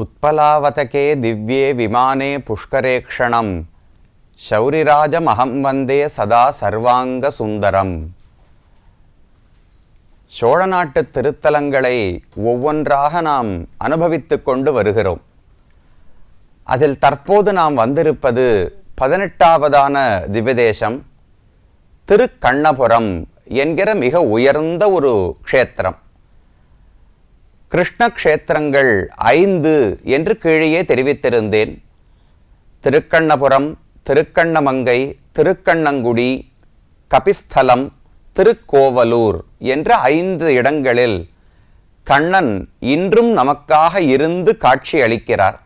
उत्पलावतके दिव्ये विमाने पुष्करेक्षणं शौरिराजमहं वन्दे सदा सर्वांग सुंदரம். சோழ நாட்டு திருத்தலங்களை ஒவ்வொன்றாக நாம் அனுபவித்துக் கொண்டு வருகிறோம். அதில் தற்போது நாம் வந்திருப்பது 18ஆவதான திவ்யதேசம் திருக்கண்ணபுரம் என்கிற மிக உயர்ந்த ஒரு க்ஷேத்திரம். கிருஷ்ண க்ஷேத்திரங்கள் 5 என்று கீழே தெரிவித்திருந்தேன். திருக்கண்ணபுரம், திருக்கண்ணமங்கை, திருக்கண்ணங்குடி, கபிஸ்தலம், திருக்கோவலூர் என்ற 5 இடங்களில் கண்ணன் இன்றும் நமக்காக இருந்து காட்சி அளிக்கிறார்.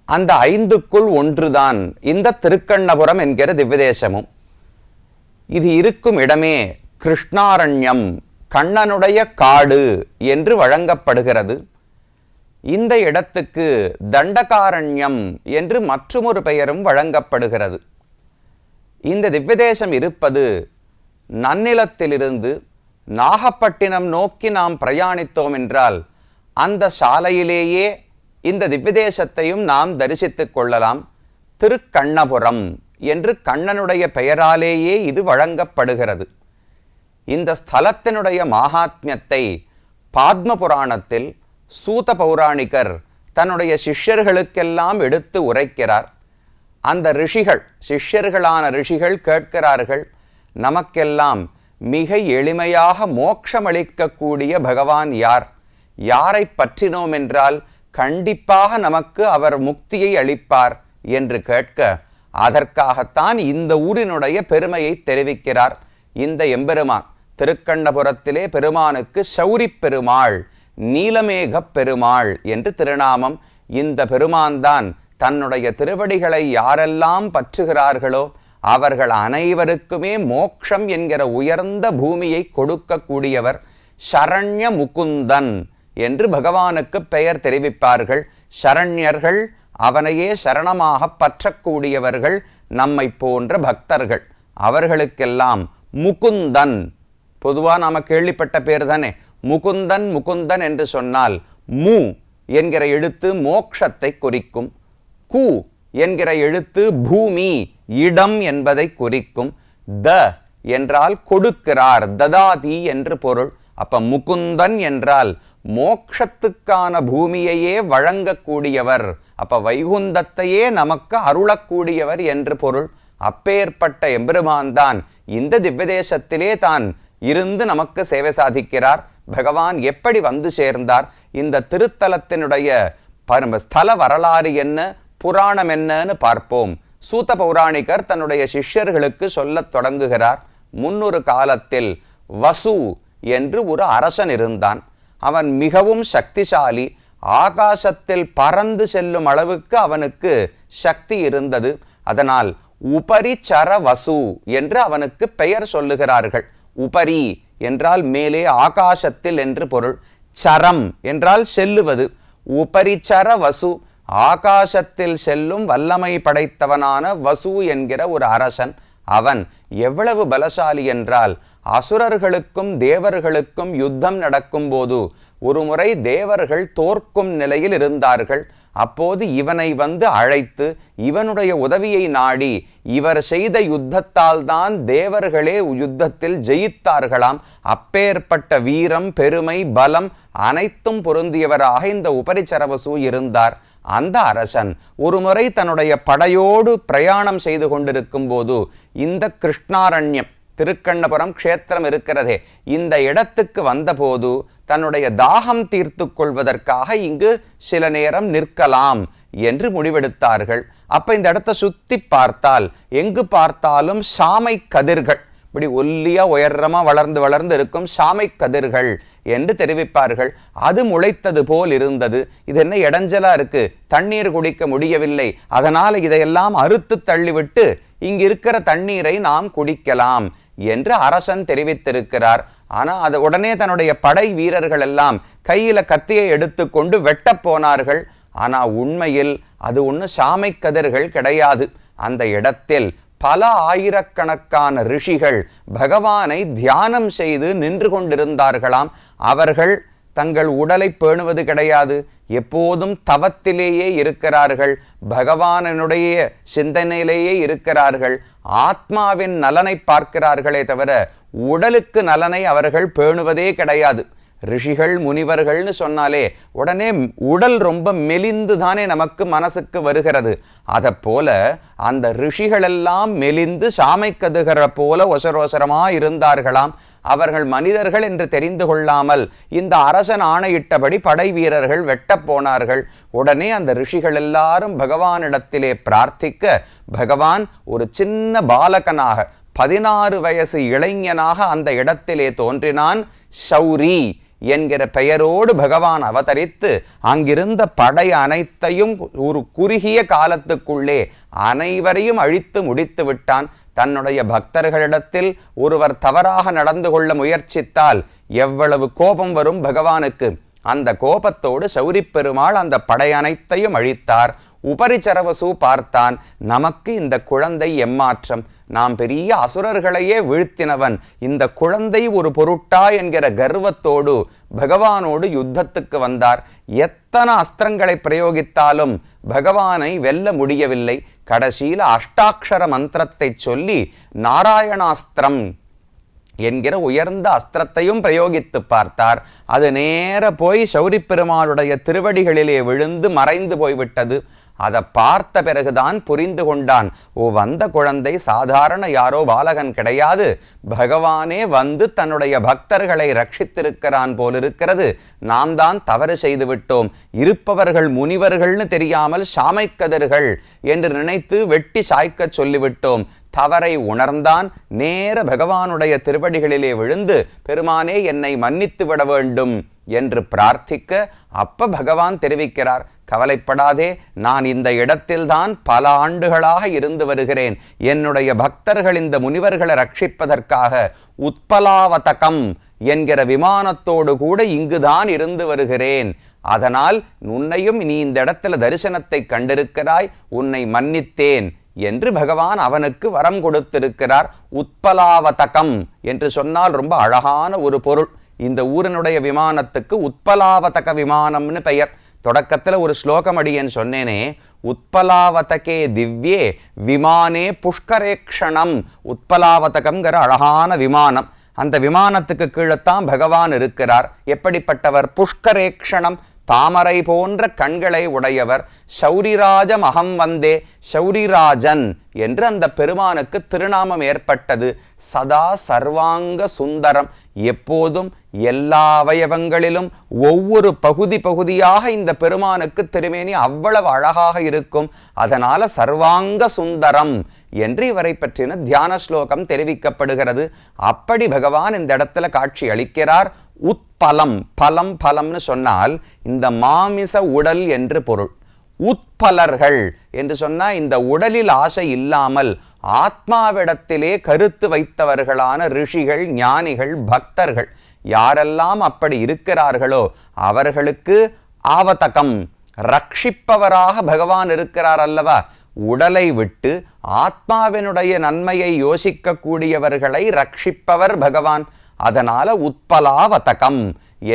அந்த 5க்குள் ஒன்றுதான் இந்த திருக்கண்ணபுரம் என்கிற திவ்யதேசமும். இது இருக்கும் இடமே கிருஷ்ணாரண்யம், கண்ணனுடைய காடு என்று வழங்கப்படுகிறது. இந்த இடத்துக்கு தண்டகாரண்யம் என்று மற்றொரு பெயரும் வழங்கப்படுகிறது. இந்த திவ்யதேசம் இருப்பது நன்னிலத்திலிருந்து நாகப்பட்டினம் நோக்கி நாம் பிரயாணித்தோம் என்றால் அந்த சாலையிலேயே இந்த திவ்யதேசத்தையும் நாம் தரிசித்துக் கொள்ளலாம். திருக்கண்ணபுரம் என்று கண்ணனுடைய பெயராலேயே இது வழங்கப்படுகிறது. இந்த ஸ்தலத்தினுடைய மகாத்மியத்தை பாத்ம புராணத்தில் சூத பௌராணிகர் தன்னுடைய சிஷ்யர்களுக்கெல்லாம் எடுத்து உரைக்கிறார். அந்த ரிஷிகள், சிஷ்யர்களான ரிஷிகள் கேட்கிறார்கள், நமக்கெல்லாம் மிக எளிமையாக மோட்சமளிக்கக்கூடிய பகவான் யார்? யாரை பற்றினோம் என்றால் கண்டிப்பாக நமக்கு அவர் முக்தியை அளிப்பார் என்று கேட்க, அதற்காகத்தான் இந்த ஊரினுடைய பெருமையை தெரிவிக்கிறார் இந்த எம்பெருமான். திருக்கண்ணபுரத்திலே பெருமானுக்கு சௌரி பெருமாள், நீலமேக பெருமாள் என்று திருநாமம். இந்த பெருமான்தான் தன்னுடைய திருவடிகளை யாரெல்லாம் பற்றுகிறார்களோ அவர்கள் அனைவருக்குமே மோக்ஷம் என்கிற உயர்ந்த பூமியை கொடுக்கக்கூடியவர். சரண்ய முகுந்தன் என்று பகவானுக்கு பெயர் தெரிவிப்பார்கள். சரண்யர்கள், அவனையே சரணமாக பற்றக்கூடியவர்கள், நம்மை போன்ற பக்தர்கள். அவர்களுக்கெல்லாம் முகுந்தன், பொதுவாக நாம் கேள்விப்பட்ட பேர் தானே முகுந்தன். முகுந்தன் என்று சொன்னால் மு என்கிற எழுத்து மோக்ஷத்தை குறிக்கும், கு என்கிற எழுத்து பூமி, இடம் என்பதை குறிக்கும், த என்றால் கொடுக்கிறார், ததாதி என்று பொருள். அப்ப முகுந்தன் என்றால் மோக்ஷத்துக்கான பூமியையே வழங்கக்கூடியவர், அப்ப வைகுந்தத்தையே நமக்கு அருளக்கூடியவர் என்று பொருள். அப்பேற்பட்ட எம்பெருமான் தான் இந்த திவ்யதேசத்திலே தான் இருந்து நமக்கு சேவை சாதிக்கிறார். பகவான் எப்படி வந்து சேர்ந்தார், இந்த திருத்தலத்தினுடைய ஸ்தல வரலாறு என்ன, புராணம் என்னன்னு பார்ப்போம். சூத பௌராணிகர் தன்னுடைய சிஷ்யர்களுக்கு சொல்லத் தொடங்குகிறார். முன்னொரு காலத்தில் வசு என்று ஒரு அரசன் இருந்தான். அவன் மிகவும் சக்திசாலி. ஆகாசத்தில் பறந்து செல்லும் அளவுக்கு அவனுக்கு சக்தி இருந்தது. அதனால் உபரிச்சர வசு என்று அவனுக்கு பெயர் சொல்லுகிறார்கள். உபரி என்றால் மேலே, ஆகாசத்தில் என்று பொருள். சரம் என்றால் செல்லுவது. உபரிச்சர வசு, ஆகாசத்தில் செல்லும் வல்லமை படைத்தவனான வசு என்கிற ஒரு அரசன். அவன் எவ்வளவு பலசாலி என்றால், அசுரர்களுக்கும் தேவர்களுக்கும் யுத்தம் நடக்கும்போது ஒரு முறை தேவர்கள் தோற்கும் நிலையில் இருந்தார்கள். அப்போது இவனை வந்து அழைத்து இவனுடைய உதவியை நாடி, இவர் செய்த யுத்தத்தால் தான் தேவர்களே யுத்தத்தில் ஜெயித்தார்களாம். அப்பேற்பட்ட வீரம், பெருமை, பலம் அனைத்தும் பொருந்தியவராக இந்த உபரிச்சரவசு இருந்தார். அந்த அரசன் ஒரு முறை தன்னுடைய படையோடு பிரயாணம் செய்து கொண்டிருக்கும் போது இந்த கிருஷ்ணாரண்யம், திருக்கண்ணபுரம் க்ஷேத்திரம் இருக்கிறதே, இந்த இடத்துக்கு வந்தபோது தன்னுடைய தாகம் தீர்த்து கொள்வதற்காக இங்கு சில நேரம் நிற்கலாம் என்று முடிவெடுத்தார்கள். அப்ப இந்த இடத்தை சுத்தி பார்த்தால் எங்கு பார்த்தாலும் சாமை கதிர்கள், இப்படி ஒல்லியா உயரமா வளர்ந்து வளர்ந்து இருக்கும் சாமை கதிர்கள் என்று தெரிவிப்பார்கள். அது முளைத்தது போல் இருந்தது. இது என்ன இடைஞ்சலா இருக்கு, தண்ணீர் குடிக்க முடியவில்லை, அதனால இதையெல்லாம் அறுத்து தள்ளிவிட்டு இங்கு இருக்கிற தண்ணீரை நாம் குடிக்கலாம் என்று அரசன் தெரிவித்திருக்கிறார். ஆனால் அது உடனே தன்னுடைய படை வீரர்கள் எல்லாம் கையில கத்தியை எடுத்துக்கொண்டு வெட்ட போனார்கள். ஆனால் உண்மையில் அது ஒன்று சாமை கதிர்கள் கிடையாது. அந்த இடத்தில் பல ஆயிரக்கணக்கான ரிஷிகள் பகவானை தியானம் செய்து நின்று கொண்டிருந்தார்களாம். அவர்கள் தங்கள் உடலை பேணுவது கிடையாது. எப்போதும் தவத்திலேயே இருக்கிறார்கள், பகவானுடைய சிந்தனையிலேயே இருக்கிறார்கள். ஆத்மாவின் நலனை பார்க்கிறார்களே தவிர உடலுக்கு நலனை அவர்கள் பேணுவதே கிடையாது. ரிஷிகள் முனிவர்கள்னு சொன்னாலே உடனே உடல் ரொம்ப மெலிந்து தானே நமக்கு மனசுக்கு வருகிறது. அதை போல அந்த ரிஷிகளெல்லாம் மெலிந்து சாமை கதுகிற போல ஒசரோசரமா இருந்தார்களாம். அவர்கள் மனிதர்கள் என்று தெரிந்து கொள்ளாமல் இந்த அரசன் ஆணையிட்டபடி படை வீரர்கள் வெட்டப் போனார்கள். உடனே அந்த ரிஷிகள் எல்லாரும் பகவானிடத்திலே பிரார்த்திக்க, பகவான் ஒரு சின்ன பாலகனாக 16 வயசு இளைஞனாக அந்த இடத்திலே தோன்றினான். ஷௌரி என்கிற பெயரோடு பகவான் அவதரித்து அங்கிருந்த படை அனைத்தையும் ஒரு குறுகிய காலத்துக்குள்ளே அனைவரையும் அழித்து முடித்து விட்டான். தன்னுடைய பக்தர்களிடத்தில் ஒருவர் தவறாக நடந்து கொள்ள முயற்சித்தால் எவ்வளவு கோபம் வரும் பகவானுக்கு! அந்த கோபத்தோடு சௌரி பெருமாள் அந்த படை அனைத்தையும் அழித்தார். உபரிச்சரவசு பார்த்தான், நமக்கு இந்த குழந்தை எம்மாற்றம், நாம் பெரிய அசுரர்களையே வீழ்த்தினவன், இந்த குழந்தை ஒரு பொருட்டா என்கிற கர்வத்தோடு பகவானோடு யுத்தத்துக்கு வந்தார். எத்தனை அஸ்திரங்களை பிரயோகித்தாலும் பகவானை வெல்ல முடியவில்லை. கடைசியில் அஷ்டாட்சர மந்திரத்தை சொல்லி நாராயணாஸ்திரம் என்கிற உயர்ந்த அஸ்திரத்தையும் பிரயோகித்து பார்த்தார். அது நேர போய் சௌரி பெருமாளுடைய திருவடிகளிலே விழுந்து மறைந்து போய்விட்டது. அதை பார்த்த பிறகுதான் புரிந்து கொண்டான், ஓ, வந்த குழந்தை சாதாரண யாரோ பாலகன் கிடையாது, பகவானே வந்து தன்னுடைய பக்தர்களை ரட்சித்திருக்கிறான் போலிருக்கிறது. நாம் தான் தவறு செய்து விட்டோம். இருப்பவர்கள் முனிவர்கள்னு தெரியாமல் சாமைக்கதர்கள் என்று நினைத்து வெட்டி சாய்க்க சொல்லிவிட்டோம். தவறை உணர்ந்தான். நேர பகவானுடைய திருவடிகளிலே விழுந்து, பெருமானே என்னை மன்னித்து விட வேண்டும் என்று பிரார்த்திக்க, அப்ப பகவான் தெரிவிக்கிறார், கவலைப்படாதே, நான் இந்த இடத்தில்தான் பல ஆண்டுகளாக இருந்து வருகிறேன். என்னுடைய பக்தர்கள் இந்த முனிவர்களை ரட்சிப்பதற்காக உத்பலாவதகம் என்கிற விமானத்தோடு கூட இங்குதான் இருந்து வருகிறேன். அதனால் உன்னையும் நீ இந்த இடத்துல தரிசனத்தை கண்டிருக்கிறாய், உன்னை மன்னித்தேன் என்று பகவான் அவனுக்கு வரம் கொடுத்திருக்கிறார். உத்பலாவதகம் என்று சொன்னால் ரொம்ப அழகான ஒரு பொருள். இந்த ஊரினுடைய விமானத்துக்கு உத்பலாவதக விமானம்னு பெயர். தொடக்கத்தில் ஒரு ஸ்லோகம் அடியேன் சொன்னேனே, உத்பலாவதகே திவ்யே விமானே புஷ்கரேக்ஷணம். உத்பலாவதகம்ங்கிற அழகான விமானம், அந்த விமானத்துக்கு கீழத்தான் பகவான் இருக்கிறார். எப்படிப்பட்டவர்? புஷ்கரேக்ஷணம், தாமரை போன்ற கண்களை உடையவர். சௌரிராஜ மகம் வந்தே, சௌரிராஜன் என்று அந்த பெருமானுக்கு திருநாமம் ஏற்பட்டது. சதா சர்வாங்க சுந்தரம், எப்போதும் எல்லா அவயவங்களிலும் ஒவ்வொரு பகுதியாக இந்த பெருமானுக்கு திருமேனி அவ்வளவு அழகாக இருக்கும். அதனால சர்வாங்க சுந்தரம் என்று இவரை பற்றின தியான ஸ்லோகம் தெரிவிக்கப்படுகிறது. அப்படி பகவான் இந்த இடத்துல காட்சி அளிக்கிறார். உத்பலம், பலம் பலம்னு சொன்னால் இந்த மாமிச உடல் என்று பொருள். உத்பலர்கள் என்று சொன்னால் இந்த உடலில் ஆசை இல்லாமல் ஆத்மாவிடத்திலே கருத்து வைத்தவர்களான ரிஷிகள், ஞானிகள், பக்தர்கள் யாரெல்லாம் அப்படி இருக்கிறார்களோ அவர்களுக்கு ஆவதகம், ரட்சிப்பவராக பகவான் இருக்கிறார் அல்லவா. உடலை விட்டு ஆத்மாவினுடைய நன்மையை யோசிக்கக்கூடியவர்களை ரட்சிப்பவர் பகவான். அதனால உத்பலாவதகம்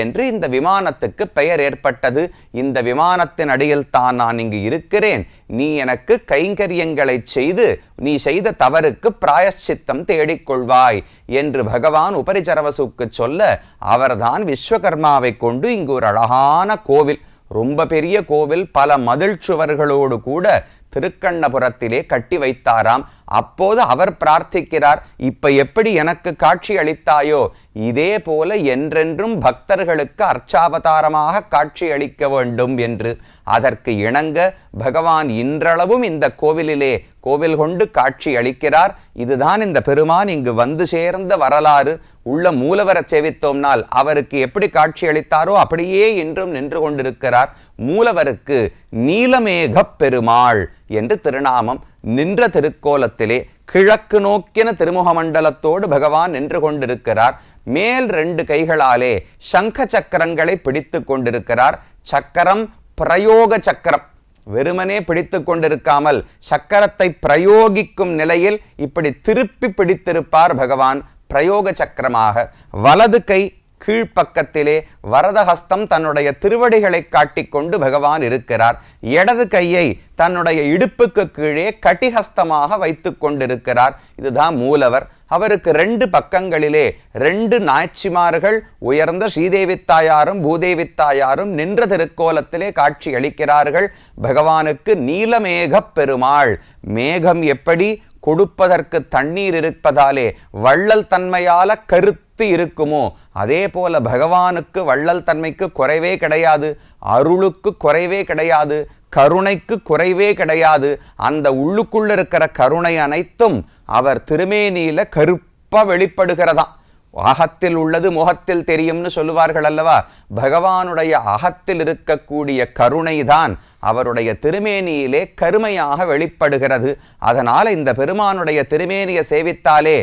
என்று இந்த விமானத்துக்கு பெயர் ஏற்பட்டது. இந்த விமானத்தின் அடியில் தான் நான் இங்கு இருக்கிறேன், நீ எனக்கு கைங்கரியங்களை செய்து நீ செய்த தவறுக்கு பிராயச்சித்தம் தேடிக்கொள்வாய் என்று பகவான் உபரிச்சரவசுக்கு சொல்ல, அவர்தான் விஸ்வகர்மாவை கொண்டு இங்கு ஒரு அழகான கோவில், ரொம்ப பெரிய கோவில், பல மதில் சுவர்களோடு கூட திருக்கண்ணபுரத்திலே கட்டி வைத்தாராம். அப்போது அவர் பிரார்த்திக்கிறார், இப்ப எப்படி எனக்கு காட்சி அளித்தாயோ இதே போல என்றென்றும் பக்தர்களுக்கு அர்ச்சாவதாரமாக காட்சி அளிக்க வேண்டும் என்று. அதற்கு இணங்க பகவான் இன்றளவும் இந்த கோவிலிலே கோவில் கொண்டு காட்சி அளிக்கிறார். இதுதான் இந்த பெருமான் இங்கு வந்து சேர்ந்த வரலாறு. உள்ள மூலவரை சேவித்தோம்னால் அவருக்கு எப்படி காட்சி அளித்தாரோ அப்படியே இன்றும் நின்று கொண்டிருக்கிறார். மூலவருக்கு நீலமேக பெருமாள் என்று திருநாமம். நின்ற திருக்கோலத்திலே கிழக்கு நோக்கின திருமுக மண்டலத்தோடு பகவான் நின்று கொண்டிருக்கிறார். மேல் 2 கைகளாலே சங்க சக்கரங்களை பிடித்து கொண்டிருக்கிறார். சக்கரம் பிரயோக சக்கரம், வெறுமனே பிடித்து கொண்டிருக்காமல் சக்கரத்தை பிரயோகிக்கும் நிலையில் இப்படி திருப்பி பிடித்திருப்பார் பகவான் பிரயோக சக்கரமாக. வலது கை கீழ்ப்பக்கத்திலே வரதஹஸ்தம் தன்னுடைய திருவடிகளை காட்டிக்கொண்டு பகவான் இருக்கிறார். இடது கையை தன்னுடைய இடுப்புக்கு கீழே கட்டிஹஸ்தமாக வைத்து கொண்டிருக்கிறார். இதுதான் மூலவர். அவருக்கு 2 பக்கங்களிலே 2 நாச்சிமார்கள் உயர்ந்த ஸ்ரீதேவி தாயாரும் பூதேவி தாயாரும் நின்ற திருக்கோலத்திலே காட்சி அளிக்கிறார்கள். பகவானுக்கு நீலமேகப் பெருமாள். மேகம் எப்படி கொடுப்பதற்கு தண்ணீர் இருப்பதாலே வள்ளல் தன்மையால கருத்து இருக்குமோ அதே போல பகவானுக்கு வள்ளல் தன்மைக்கு குறைவே கிடையாது, அருளுக்கு குறைவே கிடையாது, கருணைக்கு குறைவே கிடையாது. அந்த உள்ளுக்குள்ள இருக்கிற கருணை அனைத்தும் அவர் திருமேனியில கருப்பா வெளிப்படுகிறதாம். அகத்தில் உள்ளது முகத்தில் தெரியும்னு சொல்லுவார்கள் அல்லவா? பகவானுடைய அகத்தில் இருக்கக்கூடிய கருணைதான் அவருடைய திருமேனியிலே கருமையாக வெளிப்படுகிறது. அதனால் இந்த பெருமானுடைய திருமேனியை சேவித்தாலே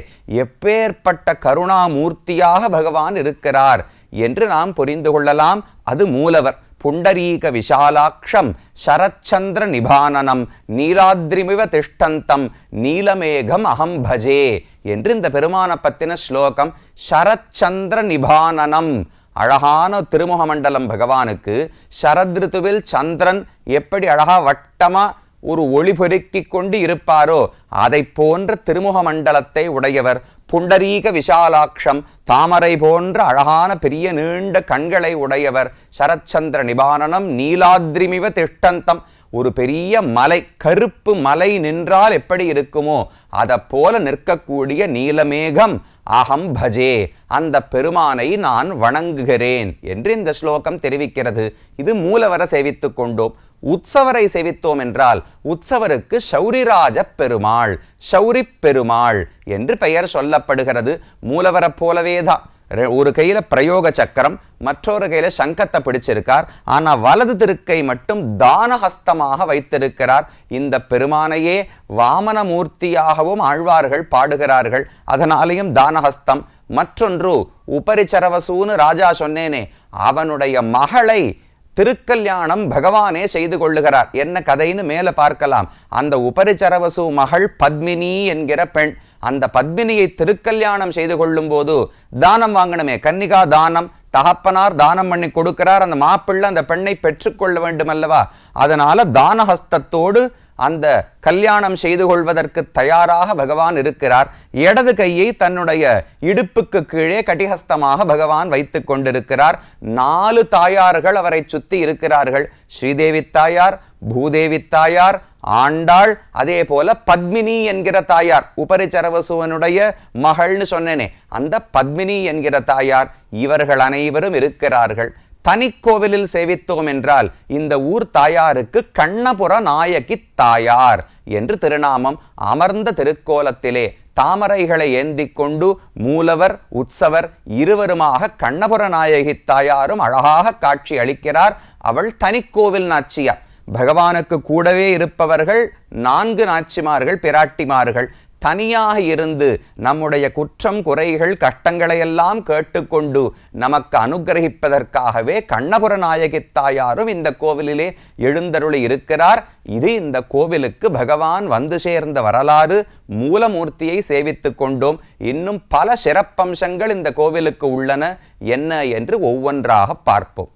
எப்பேற்பட்ட கருணாமூர்த்தியாக பகவான் இருக்கிறார் என்று நாம் புரிந்து கொள்ளலாம். அது மூலவர். புண்டரீக விஷாலாட்சம் சரச்சந்திர நிபானனம் நீலாத்ரிமிவ திஷ்டந்தம் நீலமேகம் அகம் பஜே என்று இந்த பெருமான பத்தின ஸ்லோகம். சரச்சந்திர நிபானனம், அழகான திருமுக மண்டலம் பகவானுக்கு. சரத்ருத்துவில் சந்திரன் எப்படி அழகா வட்டமா ஒரு ஒளி பெருக்கி கொண்டு இருப்பாரோ அதை போன்ற திருமுக மண்டலத்தை உடையவர். புண்டரீக விஷாலாட்சம், தாமரை போன்ற அழகான பெரிய நீண்ட கண்களை உடையவர். சரச்சந்திர நிபானனம் நீலாத்ரிமிவ திஷ்டந்தம், ஒரு பெரிய மலை, கருப்பு மலை நின்றால் எப்படி இருக்குமோ அதை போல நிற்கக்கூடிய நீலமேகம் அகம் பஜே, அந்த பெருமானை நான் வணங்குகிறேன் என்று இந்த ஸ்லோகம் தெரிவிக்கிறது. இது மூலவரை சேவித்து கொண்டோம். உற்சவரை சேவித்தோம் என்றால் உற்சவருக்கு சௌரிராஜ பெருமாள், சௌரி பெருமாள் என்று பெயர் சொல்லப்படுகிறது. மூலவரை போலவேதான். ஒரு கையில பிரயோக சக்கரம், மற்றொரு கையில சங்கத்தை பிடிச்சிருக்கார். ஆனா வலது திருக்கை மட்டும் தானஹஸ்தமாக வைத்திருக்கிறார். இந்த பெருமானையே வாமனமூர்த்தியாகவும் ஆழ்வார்கள் பாடுகிறார்கள். அதனாலேயும் தானஹஸ்தம். மற்றொன்று உபரிச்சரவசூன்னு ராஜா சொன்னேனே, அவனுடைய மகளை திருக்கல்யாணம் பகவானே செய்து கொள்ளுகிறார். என்ன கதைன்னு மேலே பார்க்கலாம். அந்த உபரிச்சரவசு மகள் பத்மினி என்கிற பெண், அந்த பத்மினியை திருக்கல்யாணம் செய்து கொள்ளும் போது தானம் வாங்கணுமே, கன்னிகா தானம். தகப்பனார் தானம் பண்ணி கொடுக்கிறார், அந்த மாப்பிள்ளை அந்த பெண்ணை பெற்றுக்கொள்ள வேண்டும் அல்லவா? அதனால தானஹஸ்தத்தோடு அந்த கல்யாணம் செய்து கொள்வதற்கு தயாராக பகவான் இருக்கிறார். இடது கையை தன்னுடைய இடுப்புக்கு கீழே கட்டிஹஸ்தமாக பகவான் வைத்து கொண்டிருக்கிறார். 4 தாயார்கள் அவரை சுத்தி இருக்கிறார்கள். ஸ்ரீதேவி தாயார், பூதேவி தாயார், ஆண்டாள், அதே போல பத்மினி என்கிற தாயார், உபரிச்சரவசுவனுடைய மகள்னு சொன்னேனே அந்த பத்மினி என்கிற தாயார், இவர்கள் அனைவரும் இருக்கிறார்கள். தனிக்கோவிலில் சேவித்தோம் என்றால் இந்த ஊர் தாயாருக்கு கண்ணபுர நாயகி தாயார் என்று திருநாமம். அமர்ந்த திருக்கோலத்திலே தாமரைகளை ஏந்தி கொண்டு மூலவர் உற்சவர் இருவருமாக கண்ணபுர நாயகி தாயாரும் அழகாக காட்சி அளிக்கிறார். அவள் தனிக்கோவில் நாச்சியார். பகவானுக்கு கூடவே இருப்பவர்கள் 4 நாச்சிமார்கள், பிராட்டிமார்கள். தனியாக இருந்து நம்முடைய குற்றம் குறைகள் கஷ்டங்களையெல்லாம் கேட்டுக்கொண்டு நமக்கு அனுகிரகிப்பதற்காகவே கண்ணபுர நாயகி தாயாரும் இந்த கோவிலிலே எழுந்தருளி இருக்கிறார். இது இந்த கோவிலுக்கு பகவான் வந்து சேர்ந்த வரலாறு. மூலமூர்த்தியை சேவித்து கொண்டோம். இன்னும் பல சிறப்பம்சங்கள் இந்த கோவிலுக்கு உள்ளன. என்ன என்று ஒவ்வொன்றாக பார்ப்போம்.